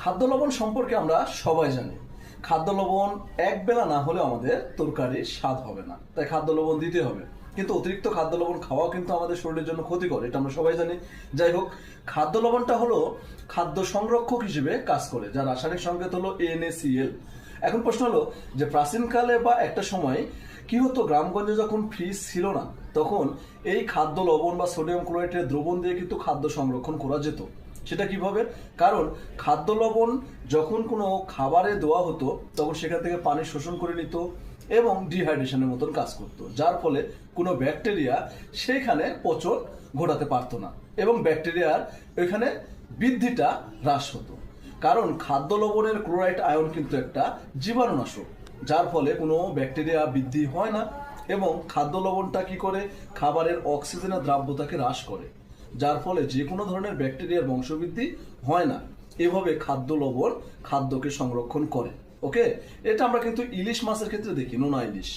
খাদ্য লবণ সম্পর্কে আমরা সবাই জানি। খাদ্য লবণ এক বেলা না হলে আমাদের তরকারির স্বাদ হবে না, তাই খাদ্য লবণ দিতে হবে। কিন্তু অতিরিক্ত খাদ্য লবণ খাওয়া কিন্তু আমাদের শরীরের জন্য ক্ষতিকর, এটা আমরা সবাই জানি। যাই হোক, খাদ্য লবণটা হলো খাদ্য সংরক্ষক হিসেবে কাজ করে, যার রাসায়নিক সংকেত হলো NaCl। এখন প্রশ্ন হলো যে প্রাচীনকালে বা একটা সময় কি হতো, গ্রামগঞ্জে যখন ফ্রিজ ছিল না তখন এই খাদ্য লবণ বা সোডিয়াম ক্লোরাইডের দ্রবণ দিয়ে কিন্তু খাদ্য সংরক্ষণ করা যেত। সেটা কিভাবে? কারণ খাদ্য লবণ যখন কোনো খাবারে দেওয়া হতো তখন সেখান থেকে পানি শোষণ করে নিত এবং ডিহাইড্রেশনের মতন কাজ করত, যার ফলে কোনো ব্যাকটেরিয়া সেইখানে পচন ঘটাতে পারতো না এবং ব্যাকটেরিয়ার ওইখানে বৃদ্ধিটা হ্রাস হতো। কারণ খাদ্য লবণের ক্লোরাইড আয়ন কিন্তু একটা জীবাণুনাশক, যার ফলে কোনো ব্যাকটেরিয়া বৃদ্ধি হয় না এবং খাদ্য লবণটা কি করে, খাবারের অক্সিজেনের দ্রাব্যতাকে হ্রাস করে, যার ফলে যে কোনো ধরনের ব্যাকটেরিয়ার বংশবৃদ্ধি হয় না। এভাবে খাদ্য লবণ খাদ্যকে সংরক্ষণ করে। ওকে, এটা আমরা কিন্তু ইলিশ মাছের ক্ষেত্রে দেখি, নোনা ইলিশ।